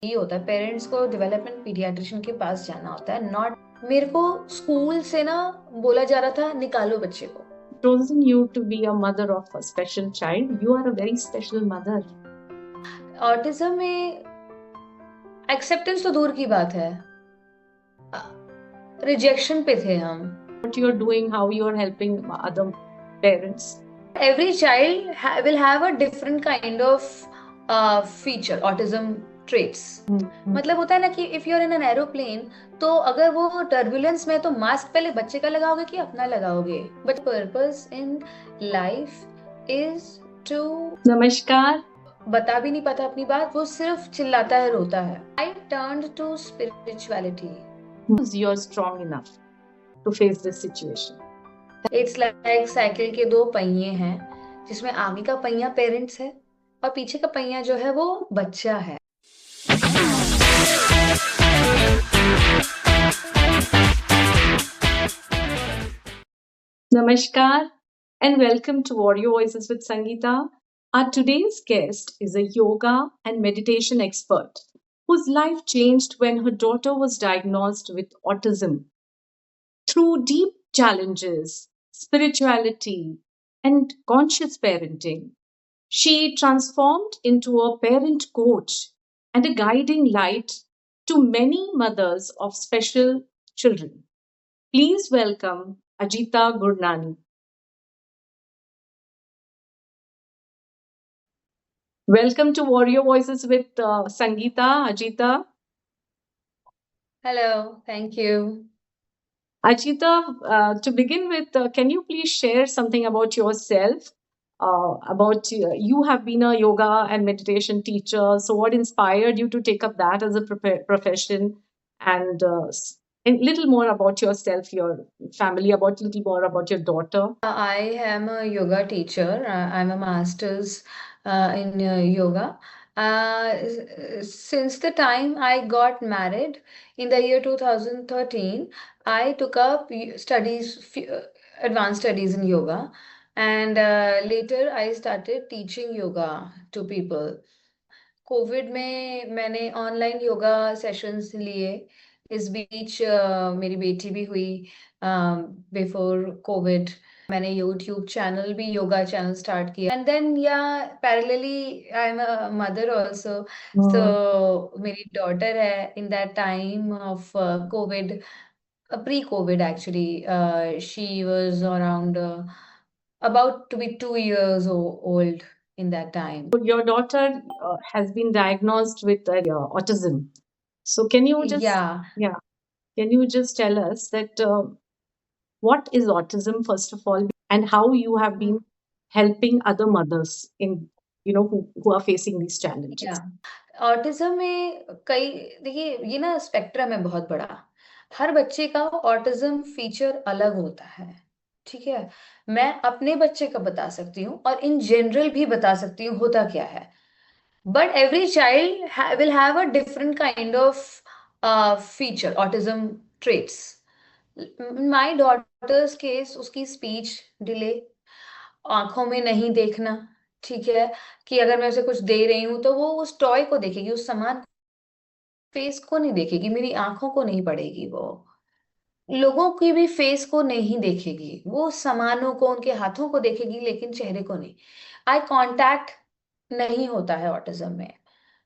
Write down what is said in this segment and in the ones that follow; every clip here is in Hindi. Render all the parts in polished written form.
ये होता है, पेरेंट्स को डेवलपमेंट पीडियाट्रिशियन के पास जाना होता है, नॉट मेरे को स्कूल से ना बोला जा रहा था निकालो बच्चे को। Chosen you to be a mother of a special child. You are a very special mother. Autism में एक्सेप्टेंस तो दूर की बात है, रिजेक्शन पे थे हम। What you are doing, how you are helping other parents. Every child will have a different kind of feature autism traits. मतलब होता है ना कि if you are in an aeroplane, तो अगर वो टर्बुलेंस में, तो मास्क पहले बच्चे का लगाओगे कि अपना लगाओगे। But purpose in life is to नमस्कार. बता भी नहीं पाता अपनी बात, वो सिर्फ चिल्लाता है, रोता है। I turned to spirituality. You are strong enough to face this situation. It's like cycle के दो पहिए हैं, जिसमें आगे का पहिया पेरेंट्स है और पीछे का पहिया जो है वो बच्चा है। Namaskar and welcome to Warrior Voices with Sangeeta. Our today's guest is a yoga and meditation expert whose life changed when her daughter was diagnosed with autism. Through deep challenges, spirituality, and conscious parenting, she transformed into a parent coach and a guiding light to many mothers of special children. Please welcome Ajita Gurnani. Welcome to Warrior Voices with Sangeeta, Ajita. Hello, thank you. Ajita, to begin with, can you please share something about yourself? You have been a yoga and meditation teacher. So, what inspired you to take up that as a profession? And a little more about yourself, your family, about little more about your daughter. I am a yoga teacher. I'm a master's in yoga. Since the time I got married in the year 2013, I took up advanced studies in yoga, and later I started teaching yoga to people. Covid में मैंने ऑनलाइन योगा सेशंस लिए। इस बीच मेरी बेटी भी हुई बिफोर कोविड। मैंने यूट्यूब चैनल भी, योगा चैनल स्टार्ट किया, and then yeah parallelly I am a mother also. So मेरी डॉटर है in that time of covid, pre covid actually, she was around about to be 2 years old in that time. Your daughter has been diagnosed with autism. So, Yeah. yeah, can you just tell us that what is autism first of all, and how you have been helping other mothers in who are facing these challenges? या ऑटिज्म में कई, देखिए ये ना स्पेक्ट्रम है बहुत बड़ा। हर बच्चे का ऑटिज्म फीचर अलग होता है, ठीक है? मैं अपने बच्चे का बता सकती हूँ और इन जनरल भी बता सकती हूँ होता क्या है। But every child will have a different kind of feature autism traits. My daughter's case, उसकी स्पीच डिले, आँखों में नहीं देखना, ठीक है? कि अगर मैं उसे कुछ दे रही हूँ, तो वो उस टॉय को देखेगी, उस सामान फेस को नहीं देखेगी, मेरी आँखों को नहीं पढ़ेगी वो। लोगों की भी फेस को नहीं देखेगी, वो सामानों को, उनके हाथों को देखेगी, लेकिन चेहरे को नहीं। आई कॉन्टैक्ट नहीं होता है ऑटिज़्म में,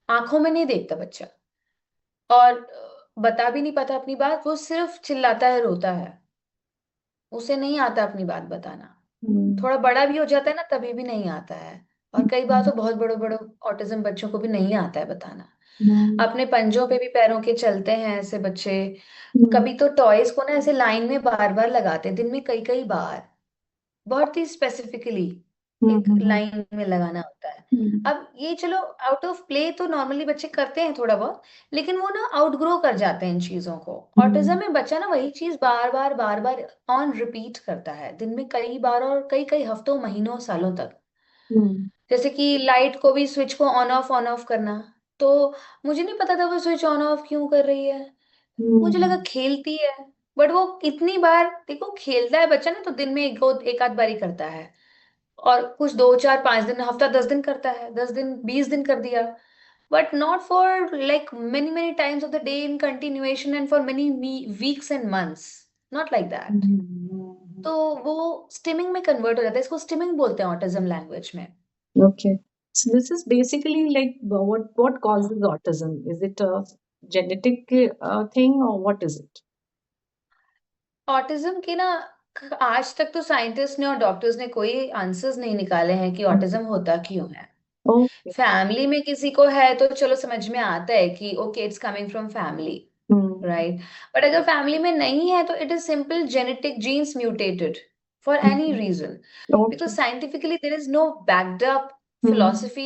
आँखों में नहीं देखता बच्चा, और बता भी नहीं पाता अपनी बात, वो सिर्फ़ चिल्लाता है, रोता है। उसे नहीं आता अपनी बात बताना। Mm. थोड़ा बड़ा भी हो जाता है ना, तभी भी नहीं आता है। और कई बार तो बहुत बड़े-बड़े ऑटिज़्म बच्चों को भी नहीं आता है बताना। Mm. अपने पंजों पे भी पैरों के चलते हैं ऐसे बच्चे। Mm. कभी तो टॉयज़ को ना ऐसे लाइन में बार-बार लगाते हैं, दिन में कई-कई बार। बहुत ही स्पेसिफिकली एक Mm. लाइन में लगाना होता है। Mm. अब ये चलो आउट ऑफ प्ले तो नॉर्मली बच्चे करते हैं थोड़ा बहुत, लेकिन वो ना आउटग्रो कर जाते हैं इन चीज़ों को। Autism Mm. में बच्चा ना वही चीज़ बार-बार, बार-बार ऑन रिपीट करता है, दिन में कई बार और कई-कई हफ्तों, महीनों, सालों तक। Mm. जैसे कि लाइट को भी, स्विच को ऑन ऑफ करना, तो मुझे नहीं पता था वो स्विच ऑन ऑफ क्यों कर रही है। मुझे लगा Mm. खेलती है, बट वो इतनी बार, देखो खेलता है बच्चा ना, तो दिन में 1 आध बारी करता है, और कुछ 2, 4, 5 दिन, हफ्ता 10 दिन करता है, 10 दिन, 20 दिन कर दिया। but not for like many times of the day in continuation and for many weeks and months, not like that. Mm-hmm. तो वो स्टिमिंग में कन्वर्ट हो जाता है, इसको स्टिमिंग बोलते हैं ऑटिज्म लैंग्वेज में। Okay. So this is basically like what causes autism? Is it a genetic thing or what is it? Autism की ना आज तक तो साइंटिस्ट ने और डॉक्टर्स ने कोई आंसर्स नहीं निकाले हैं कि Okay. ऑटिज्म होता क्यों है। Okay. फैमिली में किसी को है तो चलो समझ में आता है कि okay it's coming from family, Mm. Right. But अगर फैमिली में नहीं है तो it is simple genetic genes mutated for any Mhm. Reason, because Okay. Scientifically there is no backed up Mm. philosophy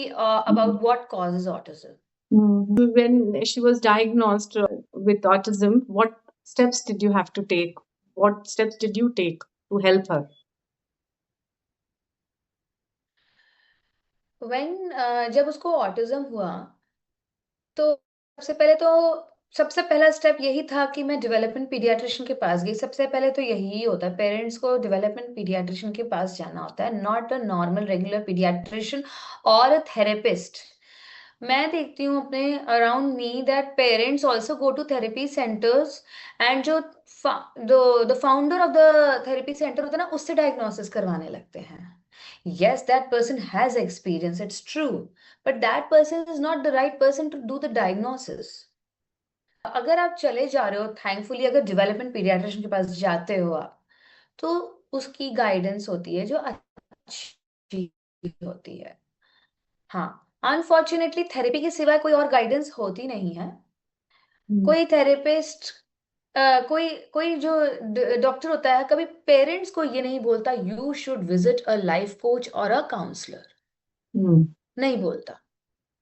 about what causes autism. When she was diagnosed with autism, what steps did you have to take? What steps did you take to help her? जब उसको ऑटिज्म हुआ तो सबसे पहला स्टेप यही था कि मैं डेवलपमेंट पीडियाट्रिशियन के पास गई। सबसे पहले तो यही होता है, पेरेंट्स को डेवलपमेंट पीडियाट्रिशियन के पास जाना होता है, not a normal regular pediatrician और अ थेरेपिस्ट। मैं देखती हूँ अपने around me that parents also go to therapy centres, and जो the founder of the therapy centre होता है ना, उससे डायग्नोसिस करवाने लगते हैं। Yes, that person has experience, it's true, but that person is not the right person to do the diagnosis. अगर आप चले जा रहे हो, थैंकफुली अगर डेवलपमेंट पीडियाट्रिशियन के पास जाते हो आप, तो उसकी गाइडेंस होती है जो अच्छी होती है। हाँ, अनफॉर्चुनेटली थेरेपी के सिवाय कोई और गाइडेंस होती नहीं है। Mm. कोई थेरेपिस्ट कोई कोई जो डॉक्टर होता है कभी पेरेंट्स को ये नहीं बोलता you should visit a life coach और अ काउंसलर, Mm. नहीं बोलता।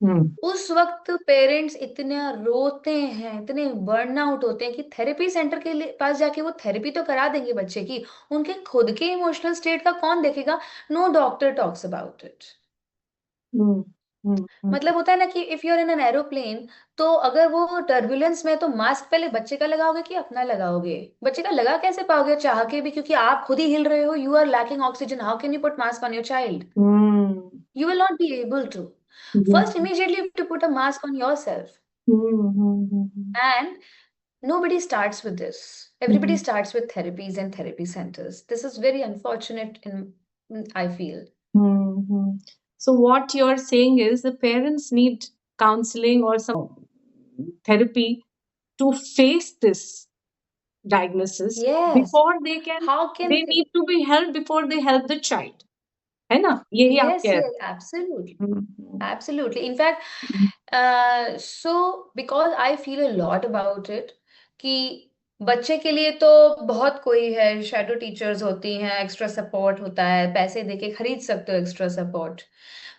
Mm. उस वक्त पेरेंट्स इतने रोते हैं, इतने बर्न आउट होते हैं कि थेरेपी सेंटर के लिए पास जाके वो थेरेपी तो करा देंगे बच्चे की, उनके खुद के इमोशनल स्टेट का कौन देखेगा? No doctor talks about it. Mm. Mm. Mm. मतलब होता है ना कि if you are in an aeroplane, तो अगर वो टर्बुलेंस में, तो मास्क पहले बच्चे का लगाओगे कि अपना लगाओगे? बच्चे का लगा कैसे पाओगे चाह के भी, क्योंकि आप खुद ही हिल रहे हो, you are lacking oxygen, how can you put mask on your child? Mm. You will not be able to. Yeah. First, immediately you have to put a mask on yourself. Mm. And nobody starts with this. Everybody Mm. starts with therapies and therapy centers. This is very unfortunate I feel. Mm. So what you're saying is the parents need counseling or some therapy to face this diagnosis Yes. before How can they need to be helped before they help the child, है ना? यही आप yes, कह yes, रहे absolutely. हो। हम्म, Absolutely. In fact, so because I feel a lot about it कि बच्चे के लिए तो बहुत कोई है, शैडो टीचर्स होती हैं, एक्स्ट्रा सपोर्ट होता है, पैसे देके खरीद सकते हो एक्स्ट्रा सपोर्ट।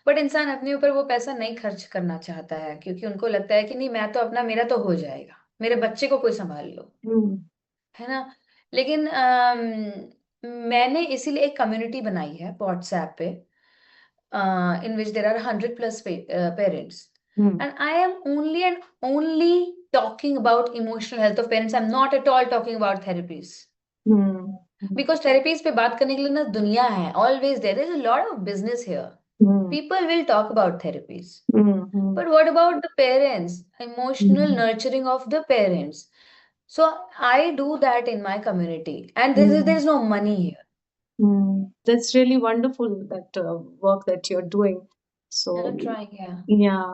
बट इंसान अपने ऊपर वो पैसा नहीं खर्च करना चाहता है, क्योंकि उनको लगता है कि नहीं, मैं तो अपना, मेरा तो हो जाएगा, मेरे बच्चे को कोई संभाल लो, हम्म, है ना? लेकिन मैंने इसीलिए एक कम्युनिटी बनाई है व्हाट्सएप पे, in which there are 100 plus parents, hmm, and I am only talking about emotional health of parents. I'm not at all talking about therapies, hmm, because therapies पे बात करने के लिए ना दुनिया है, always there is a lot of business here. Hmm, People will talk about therapies, hmm, but what about the parents, emotional hmm, nurturing of the parents? So I do that in my community, and there hmm, is no money here. That's really wonderful, that work that you're doing. And So, I'm trying, yeah. yeah,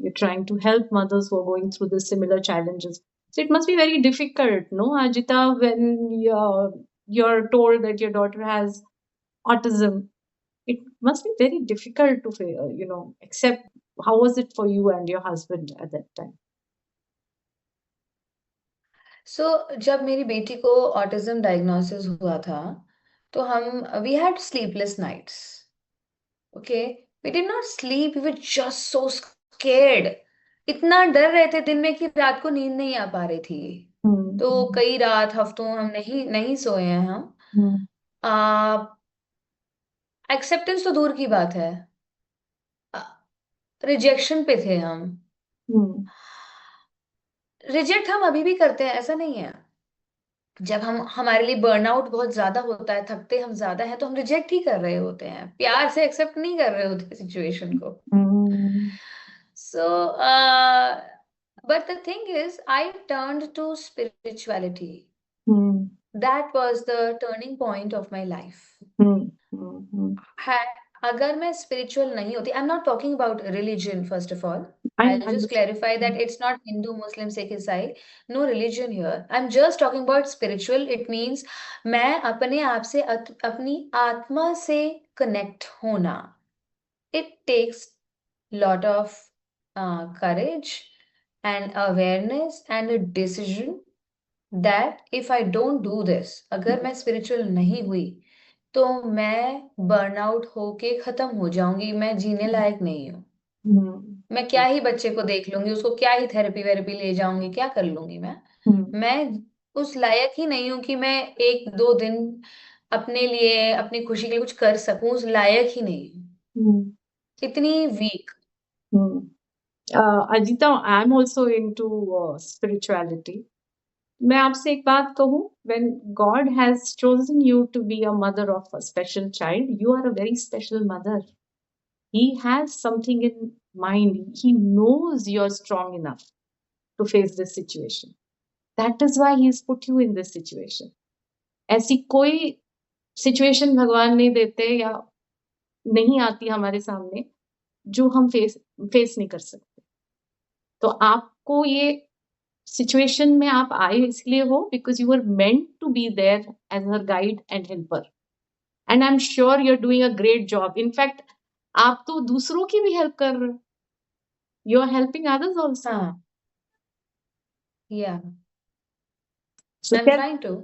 you're trying to help mothers who are going through the similar challenges. So it must be very difficult, no, Ajita, when you're told that your daughter has autism. It must be very difficult to, accept. How was it for you and your husband at that time? जब मेरी बेटी को ऑटिज्म डायग्नोसिस हुआ था, तो हम we had sleepless nights. Okay, we did not sleep, we were just so scared. इतना डर रहे थे दिन में कि रात को नींद नहीं आ पा रही थी। तो Mm, कई रात, हफ्तों हम नहीं नहीं सोए हैं हम। mm, एक्सेप्टेंस तो दूर की बात है, रिजेक्शन पे थे हम। mm, रिजेक्ट हम अभी भी करते हैं, ऐसा नहीं है। जब हम, हमारे लिए बर्नआउट बहुत ज्यादा होता है, थकते हम ज्यादा हैं, तो हम रिजेक्ट ही कर रहे होते हैं, प्यार से एक्सेप्ट नहीं कर रहे होते सिचुएशन को। mm, So but the thing is, I turned to spirituality. Hmm. That was the turning point of my life. Hmm. Hmm. Hmm. है अगर मैं spiritual नहीं होती, I'm not talking about religion first of all. I I'll just understand. clarify that it's not Hindu, Muslim, Sikh, Isai. No religion here. I'm just talking about spiritual. It means मैं अपने आप से अपनी आत्मा से connect होना. It takes lot of courage and awareness and a decision that if I don't do this, अगर मैं spiritual नहीं हुई, तो मैं बर्नआउट होके खत्म हो जाऊंगी, मैं जीने लायक नहीं हूँ। Hmm. मैं क्या ही बच्चे को देख लूंगी, उसको क्या ही थेरेपी वेरेपी ले जाऊंगी, क्या कर लूंगी मैं। Hmm. मैं उस लायक ही नहीं हूँ कि मैं एक दो दिन अपने लिए, अपनी खुशी के लिए कुछ कर सकूं, उस लायक ही नहीं हूँ। Hmm. इतनी week. Hmm. Ajita, I am also into spirituality. मैं आपसे एक बात कहूँ, when God has chosen you to be a mother of a special child, you are a very special mother. He has something in mind. He knows you're strong enough to face this situation. That is why he has put you in this situation. ऐसी कोई सिचुएशन भगवान नहीं देते या नहीं आती हमारे सामने जो हम फेस नहीं कर सकते। तो आपको ये सिचुएशन में आप आए इसलिए हो because you are meant to be there as her guide and helper, and I am sure you are doing a great job. In fact आप तो दूसरों की भी हेल्प कर रहे हो, you are helping others also. हाँ, yeah, so I am tell trying to.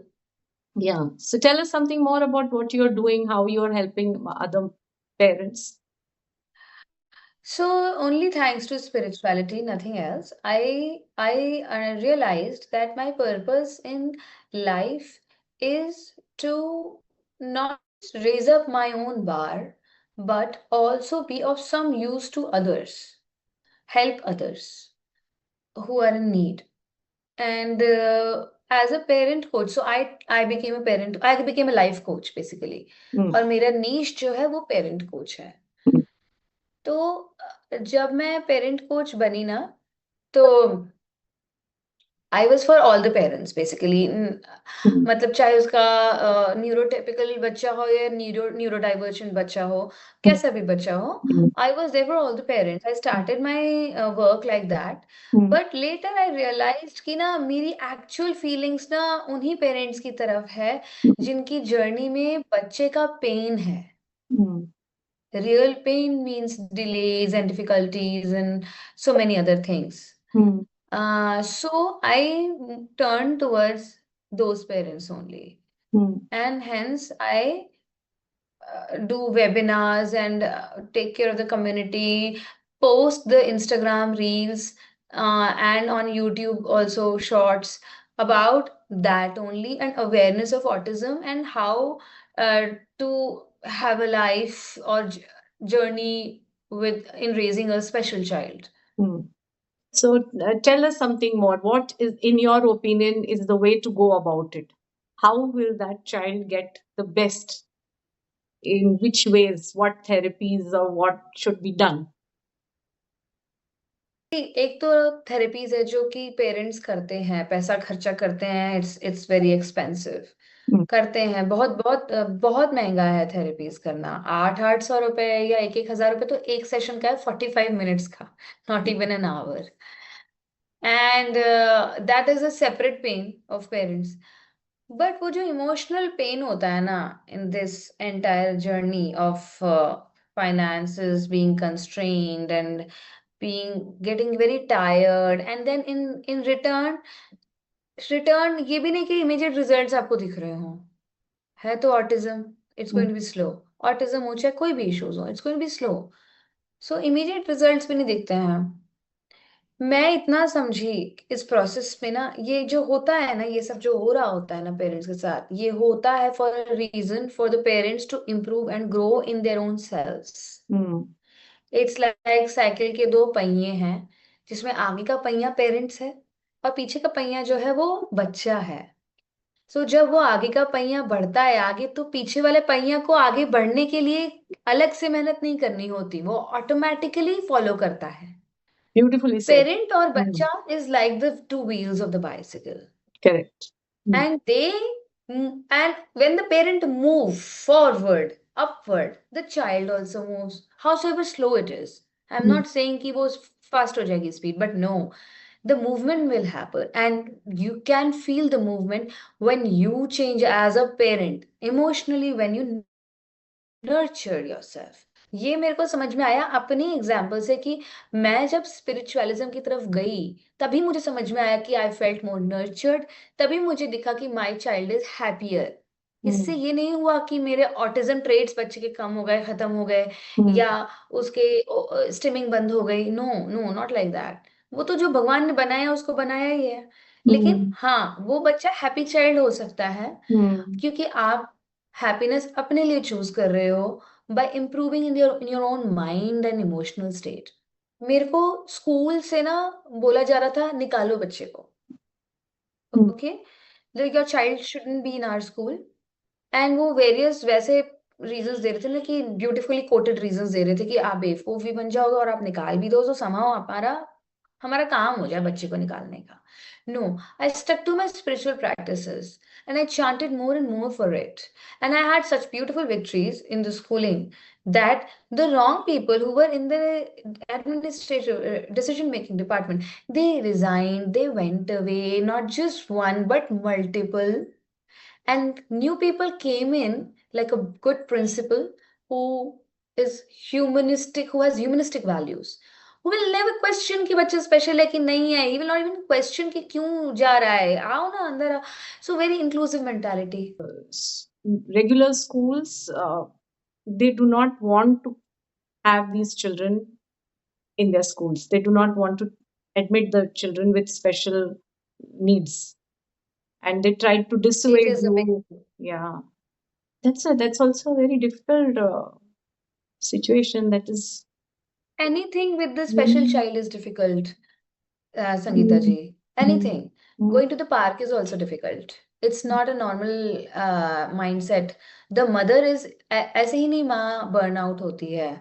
yeah so tell us something more about what you are doing, how you are helping other parents. So only thanks to spirituality, nothing else. I realized that my purpose in life is to not raise up my own bar, but also be of some use to others, help others who are in need. And as a parent coach, so I became a parent. I became a life coach basically. Hmm. और मेरा niche जो है वो parent coach है। तो जब मैं पेरेंट कोच बनी ना, तो I was for all the parents basically. Hmm. मतलब चाहे उसका न्यूरोटिपिकल बच्चा हो या न्यूरोडाइवर्जेंट बच्चा हो, Hmm. कैसा भी बच्चा हो, Hmm. I was there for all the parents. I started my work like that. Hmm. But later I realised कि ना मेरी एक्चुअल फीलिंग्स ना उन्हीं पेरेंट्स की तरफ है जिनकी जर्नी में बच्चे का पेन है। Hmm. Real pain means delays and difficulties and so many other things. Hmm. So I turned towards those parents only. Hmm. And hence I do webinars and take care of the community, post the Instagram reels, and on YouTube also shorts about that only, and awareness of autism and how uh, to have a life or journey with in raising a special child. Hmm. So tell us something more. What is, in your opinion, is the way to go about it? How will that child get the best? In which ways? What therapies or what should be done? एक तो थेरेपीज है जो कि पेरेंट्स करते हैं, पैसा खर्चा करते हैं, इट्स वेरी एक्सपेंसिव। Hmm. करते हैं, बहुत बहुत बहुत महंगा है थेरेपीज करना। 800-800 रुपए या 1,000 रुपए तो एक सेशन का है, 45 मिनट्स का, not even an hour. And that is a separate pain of parents. But वो जो इमोशनल पेन होता है ना in this entire journey of finances being constrained and being getting very tired, and then in return ये भी नहीं कि immediate results आपको दिख रहे हो। है तो autism, it's Hmm. Going to be slow. Autism हो चाहे कोई भी इश्यूज हो, it's going to be slow. So immediate results भी नहीं दिखते हैं। मैं इतना समझी इस प्रोसेस में ना, ये जो होता है ना, ये सब जो हो रहा होता है ना पेरेंट्स के साथ, ये होता है for a reason, for the parents to improve and grow in their own selves. Hmm. It's like cycle के दो पहिए हैं, जिसमें आगे का पहिया पेरेंट्स है और पीछे का पहिया जो है वो बच्चा है। सो जब वो आगे का पहिया बढ़ता है आगे, तो पीछे वाले पहिया को आगे बढ़ने के लिए अलग से मेहनत नहीं करनी होती, वो ऑटोमेटिकली फॉलो करता है। Beautifully said. Parent or bacha is like the two wheels of the bicycle. Correct. And and when the parent move forward, upward, the child also moves, howsoever slow it is. I'm Mm. not saying कि वो fast हो जाएगी speed, but no, the movement will happen, and you can feel the movement when you change as a parent emotionally, when you nurture yourself. ये मेरे को समझ में आया अपनी एग्जाम्पल से कि मैं जब स्पिरिचुअलिज्म की तरफ गई, तभी मुझे समझ में आया कि आई फेल्ट मोर नर्चर्ड, तभी मुझे दिखा कि माय चाइल्ड इज हैप्पियर। इससे ये नहीं हुआ कि मेरे ऑटिज्म ट्रेट्स बच्चे के कम हो गए, खत्म हो गए, या उसके स्टिमिंग बंद हो गई। No, no, not like that. वो तो जो भगवान ने बनाया उसको बनाया ही है। लेकिन हाँ, वो बच्चा हैप्पी चाइल्ड हो सकता है क्योंकि आप हैप्पीनेस अपने लिए चूज कर रहे हो by improving in your own mind and emotional state. मेरे को स्कूल से ना बोला जा रहा था निकालो बच्चे को, okay, your child shouldn't be in our school. And वो वेरियस वैसे रीजंस दे रहे थे ना, कि ब्यूटीफुली कोटेड रीजंस दे रहे थे कि आप बेवकूफ भी बन जाओगे और आप निकाल भी दो तो somehow हमारा हमारा काम हो जाए बच्चे को निकालने का। No, I stuck to my spiritual practices and I chanted more and more for it. And I had such beautiful victories in the schooling that the wrong people who were in the administrative decision making department, they resigned, they went away, not just one but multiple, and new people came in like a good principal who is humanistic, who has humanistic values, who will never question कि बच्चा स्पेशल है कि नहीं है। he will not even question कि क्यों जा रहा है, आओ ना अंदर आओ। So very inclusive mentality. Regular schools, they do not want to have these children in their schools. They do not want to admit the children with special needs, and they try to It dissuade is a big you. Yeah, that's also a very difficult situation. That is. anything with the special Mm, child is difficult, Sangeeta mm, ji. mm, Anything. mm, Going to the park is also difficult. It's not a normal mindset. The mother is ऐसे ही नहीं माँ बर्नआउट होती है।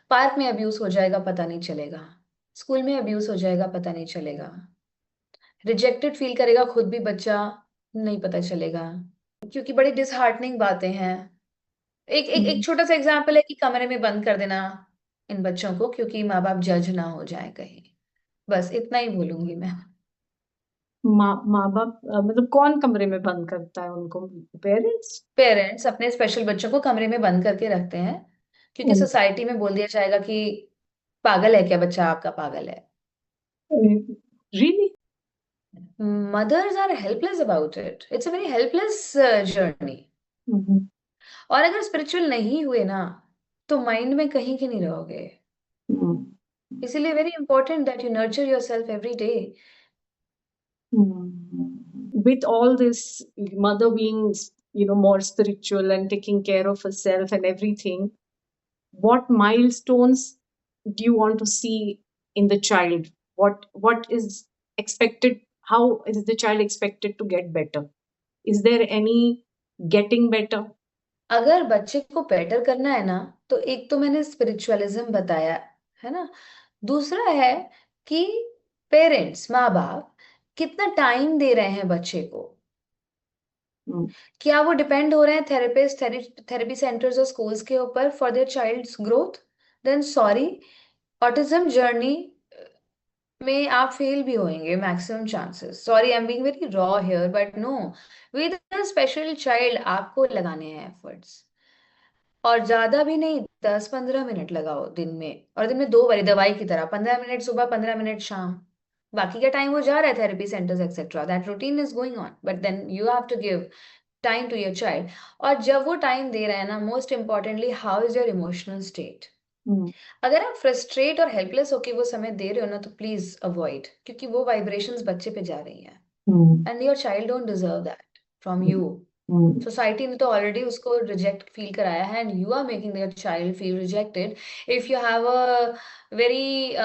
पार्क में अब्यूज हो जाएगा पता नहीं चलेगा, स्कूल में अब्यूज हो जाएगा पता नहीं चलेगा, रिजेक्टेड फील करेगा खुद भी बच्चा, नहीं पता चलेगा, क्योंकि बड़ी डिसहार्टनिंग बातें हैं। एक एक एक mm. छोटा सा एग्जाम्पल है कि कमरे में बंद कर देना इन बच्चों को क्योंकि माँ बाप जज ना हो जाए कहीं। बस इतना ही बोलूंगी मैं। माँ बाप मतलब कौन कमरे में बंद करता है उनको? पेरेंट्स? पेरेंट्स अपने स्पेशल बच्चों को कमरे में बंद करके रखते हैं क्योंकि सोसाइटी में बोल दिया जाएगा कि पागल है क्या बच्चा, आपका पागल है। Really? Mothers are helpless about it, it's a very helpless journey. और अगर स्पिरिचुअल नहीं हुए ना तो माइंड में कहीं के नहीं रहोगे। इसीलिए very important that you nurture yourself every day. With all this, mother being, more spiritual and taking care of herself and everything, what milestones do you want to see in the child? What is expected? How is the child expected to get better? Is there any getting better? अगर बच्चे को बेटर करना है ना तो एक तो मैंने स्पिरिचुअलिज्म बताया है ना, दूसरा है कि पेरेंट्स, माँ बाप कितना टाइम दे रहे हैं बच्चे को। क्या वो डिपेंड हो रहे हैं थेरेपिस्ट, थेरेपी सेंटर्स और स्कूल्स के ऊपर for their child's growth? Then sorry, autism journey में आप फेल भी होंगे, maximum chances. Sorry, I am being very raw here but no, with a special child आपको लगाने हैं एफर्ट्स, और ज्यादा भी नहीं, 10-15 मिनट लगाओ दिन में, और दिन में 2 बारी दवाई की तरह, 15 मिनट सुबह, 15 मिनट शाम। बाकी का टाइम वो जा रहा है therapy centres etcetera, that routine is going on, but then you have to give time to your child. और जब वो टाइम दे रहे हैं ना, most importantly how is your emotional state. अगर आप फ्रस्ट्रेट और हेल्पलेस होके वो समय दे रहे हो ना तो प्लीज अवॉइड, क्योंकि वो वाइब्रेशंस बच्चे पे जा रही हैं and your child don't deserve that from you. Society ने तो ऑलरेडी उसको रिजेक्ट फील कराया है and you are making their child feel rejected if you have a very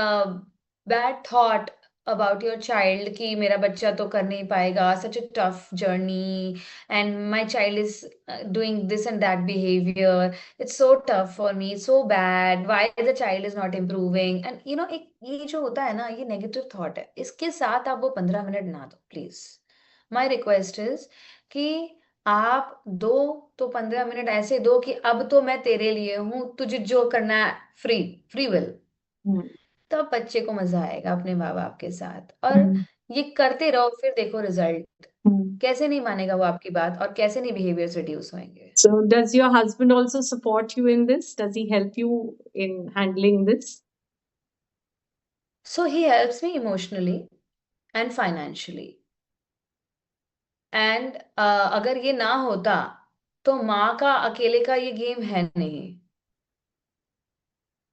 bad thought about your child कि मेरा बच्चा तो कर नहीं पाएगा, such a tough journey, and my child is doing this and that behaviour, it's so tough for me, so bad, why the child is not improving, and एक ये जो होता है ना, ये नेगेटिव थॉट है, इसके साथ आप वो 15 मिनट ना दो प्लीज। माय रिक्वेस्ट इज कि आप दो तो 15 मिनट ऐसे दो कि अब तो मैं तेरे लिए हूं, तुझे जो करना है, फ्री, फ्री विल। हम्म, तब बच्चे को मजा आएगा अपने माँ बाप के साथ, और हम्म, ये करते रहो, फिर देखो रिजल्ट, हम्म. कैसे नहीं मानेगा वो आपकी बात, और कैसे नहीं बिहेवियर्स रिड्यूस होंगे। So, does your husband also support you in this? Does he help you in handling this? So he helps me emotionally and financially, and अगर ये ना होता तो माँ का अकेले का ये गेम है नहीं,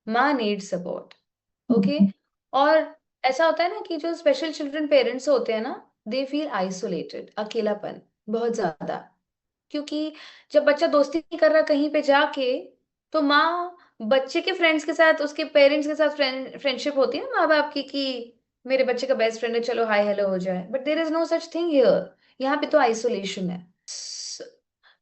माँ नीड सपोर्ट। ओके। Mhm. और ऐसा होता है ना कि जो स्पेशल चिल्ड्रन पेरेंट्स होते हैं ना, दे फील आइसोलेटेड, अकेलापन बहुत ज्यादा, क्योंकि जब बच्चा दोस्ती नहीं कर रहा कहीं पे जाके, तो माँ बच्चे के फ्रेंड्स के साथ, उसके पेरेंट्स के साथ फ्रेंडशिप होती है ना माँ बाप की, कि मेरे बच्चे का बेस्ट फ्रेंड है, चलो हाय हेलो हो जाए, but there is no such thing here, यहाँ पे तो आइसोलेशन है।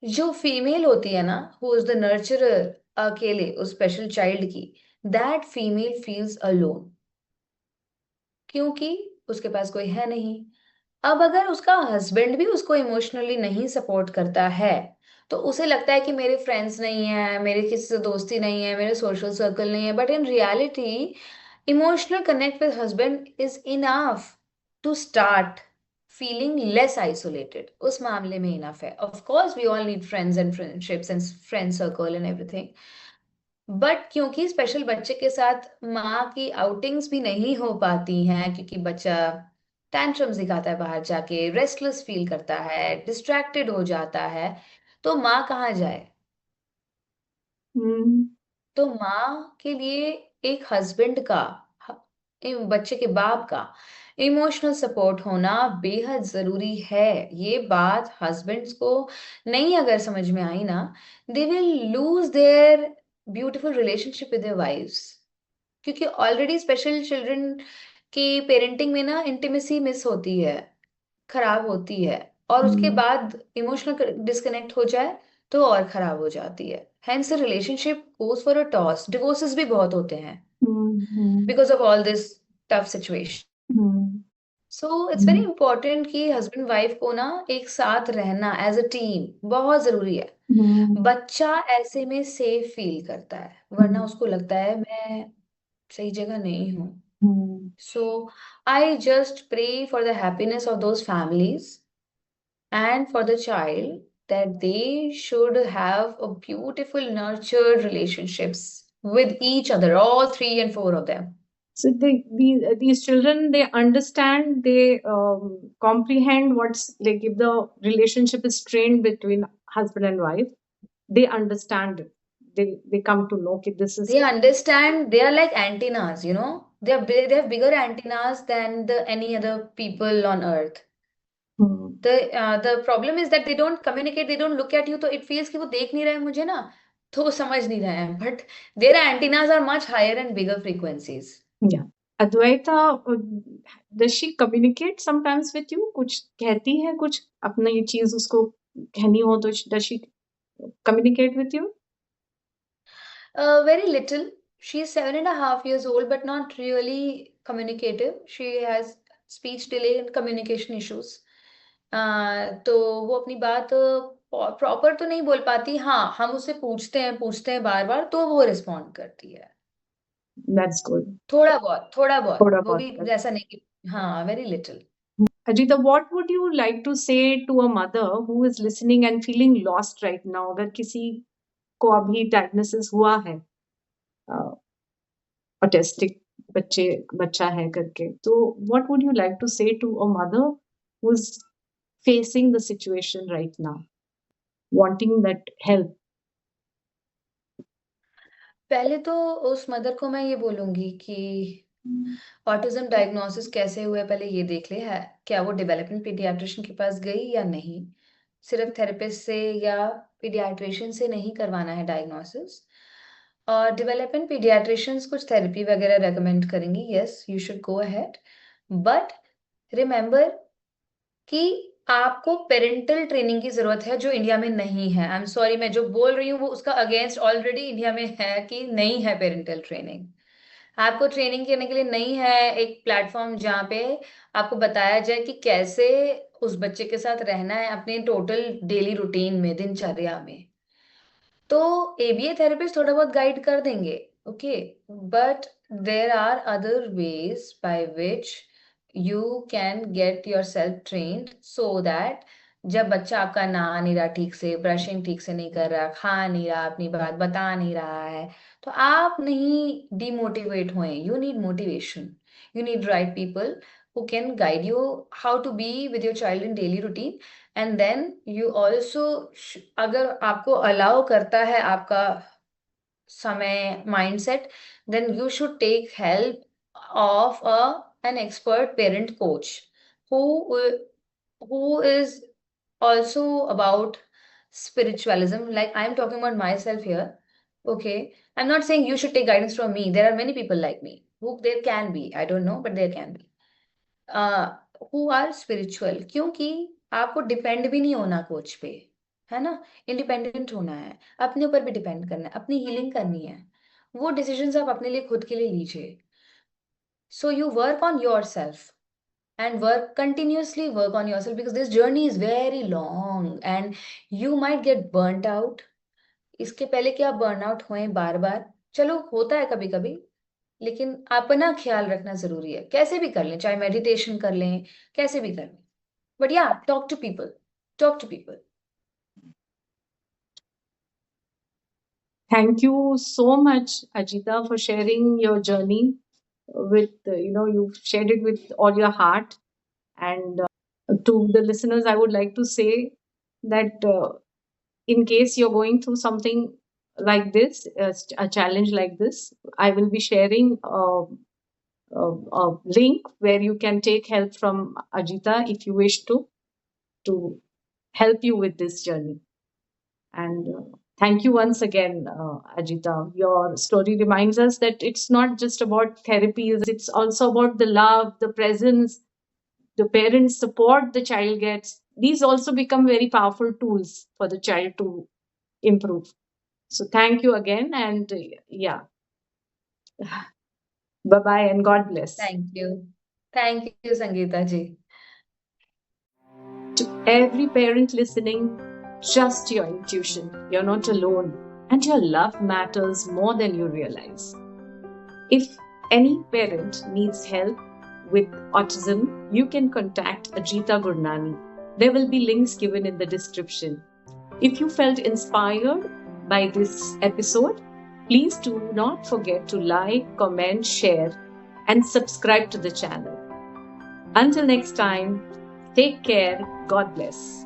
जो फीमेल होती है ना, हु इज द नर्चरर, अकेले उस स्पेशल चाइल्ड की, दैट फीमेल फील्स अलोन, क्योंकि उसके पास कोई है नहीं। अब अगर उसका हस्बैंड भी उसको इमोशनली नहीं सपोर्ट करता है, तो उसे लगता है कि मेरे फ्रेंड्स नहीं है, मेरे किसी से दोस्ती नहीं है, मेरे सोशल सर्कल नहीं है, but in reality emotional connect with husband is enough to start feeling less isolated, उस मामले में इनफ है। Of course we all need friends and friendships and friend circle and everything, but क्योंकि स्पेशल बच्चे के साथ माँ की आउटिंग्स भी नहीं हो पाती हैं, क्योंकि बच्चा टैंट्रम्स दिखाता है बाहर जाके, रेस्टलेस फील करता है, डिस्ट्रैक्टेड हो जाता है, तो माँ कहाँ जाए? Mm, तो माँ के लिए एक हस्बैंड का, बच्चे के बाप का इमोशनल सपोर्ट होना बेहद जरूरी है। ये बात हस्बैंड्स को नहीं अगर समझ में आई ना, they will lose their beautiful relationship with their wives, क्योंकि ऑलरेडी स्पेशल चिल्ड्रन की पेरेंटिंग में ना इंटीमेसी मिस होती है, खराब होती है, और उसके mm, बाद इमोशनल डिस्कनेक्ट हो जाए तो और खराब हो जाती है। Hence relationship goes for a toss, divorces भी बहुत होते हैं mm, mm, because of all this tough situation. mm, so it's very important कि हस्बैंड वाइफ को ना एक साथ रहना एज अ टीम बहुत जरूरी है। mm, बच्चा ऐसे में सेफ फील करता है, वरना mm, उसको लगता है मैं सही जगह नहीं हूँ। mm. So I just pray for the happiness of those families and for the child, that they should have a beautiful nurtured relationships with each other, all three and four of them. So these children, they understand, they comprehend what's like if the relationship is strained between husband and wife, they understand it. They come to know that this is. They understand, they are like antennas, they have bigger antennas than any other people on earth. Hmm. The problem is that they don't communicate, they don't look at you, तो it feels कि वो देख नहीं रहे हैं मुझे ना, तो वो समझ नहीं रहे हैं, but their antennas are much higher and bigger frequencies. Yeah. Advaita, does she communicate sometimes with you? कुछ कहती है, कुछ अपना ये चीज उसको कहनी हो तो does she communicate with you? Very little. She's 7.5 years old, but not really communicative. She has speech delay and communication issues. तो वो अपनी बात प्रॉपर तो नहीं बोल पाती, हाँ हम उससे पूछते हैं बार बार, तो वो रिस्पॉन्ड करती है, That's good. थोड़ा बहुत, थोड़ा वो बहुत भी कर. ऐसा नहीं कि, हाँ very little. Ajita, what would you like to say to a mother who is listening and feeling lost right now? अगर किसी को अभी diagnosis हुआ है ऑटिस्टिक बच्चा है करके, तो what would you like to say to a mother who's facing the situation right now, wanting that help? पहले तो उस मदर को मैं ये बोलूंगी कि ऑटिज्म डायग्नोसिस कैसे हुआ है पहले ये देख ले, है क्या वो डेवलपमेंट पीडियाट्रिशियन के पास गई या नहीं, सिर्फ थेरेपिस्ट से या पीडियाट्रिशियन से नहीं करवाना है डायग्नोसिस। और डेवलपमेंट पीडियाट्रिशियंस कुछ थेरेपी वगैरह रेकमेंड करेंगी, yes you should go ahead, but remember कि आपको पेरेंटल ट्रेनिंग की जरूरत है जो इंडिया में नहीं है। आई एम सॉरी, मैं जो बोल रही हूँ वो उसका अगेंस्ट ऑलरेडी इंडिया में है कि नहीं है पेरेंटल ट्रेनिंग। आपको ट्रेनिंग करने के लिए नहीं है एक प्लेटफॉर्म जहाँ पे आपको बताया जाए कि कैसे उस बच्चे के साथ रहना है अपने टोटल डेली रूटीन में, दिनचर्या में। तो एबीए थेरेपिस्ट थोड़ा बहुत गाइड कर देंगे, okay, but there are other ways by which you can get yourself trained so that जब बच्चा आपका नहा नहीं रहा ठीक से, ब्रशिंग ठीक से नहीं कर रहा, खा नहीं रहा, अपनी बात बता नहीं रहा है, तो आप नहीं डिमोटिवेट हुए। You need motivation, you need right people who can guide you how to be with your child in daily routine. And then you also, अगर आपको अलाउ करता है आपका समय, mindset, then you should take help of an expert parent coach who who is also about spiritualism. Like I'm talking about myself here, okay? I'm not saying you should take guidance from me. There are many people like me who there can be, I don't know, but there can be who are spiritual, क्योंकि आपको डिपेंड भी नहीं होना कोच पे, है ना? इंडिपेंडेंट होना है, अपने ऊपर भी डिपेंड करना है, अपनी हीलिंग करनी है। वो डिसीजंस आप अपने लिए खुद के लिए लीजिए। So you work on your self and work continuously, work on yourself, because this journey is very long and you might get burnt out। इसके पहले कि आप बर्न आउट होए बार बार, चलो होता है कभी कभी, लेकिन अपना ख्याल रखना जरूरी है। कैसे भी कर लें, चाहे मेडिटेशन कर लें, कैसे भी कर लें, बट या talk to people, talk to people. Thank you so much, Ajita, for sharing your journey with, you've shared it with all your heart. And to the listeners, I would like to say that in case you're going through something like this, a challenge like this, I will be sharing a link where you can take help from Ajita if you wish to help you with this journey. And thank you once again, Ajita. Your story reminds us that it's not just about therapies, it's also about the love, the presence, the parents' support the child gets. These also become very powerful tools for the child to improve. So thank you again. And yeah, bye bye and God bless. Thank you Sangeeta ji. To every parent listening, trust your intuition. You're not alone, and your love matters more than you realize. If any parent needs help with autism, you can contact Ajita Gurnani. There will be links given in the description. If you felt inspired by this episode, please do not forget to like, comment, share, and subscribe to the channel. Until next time, take care. God bless.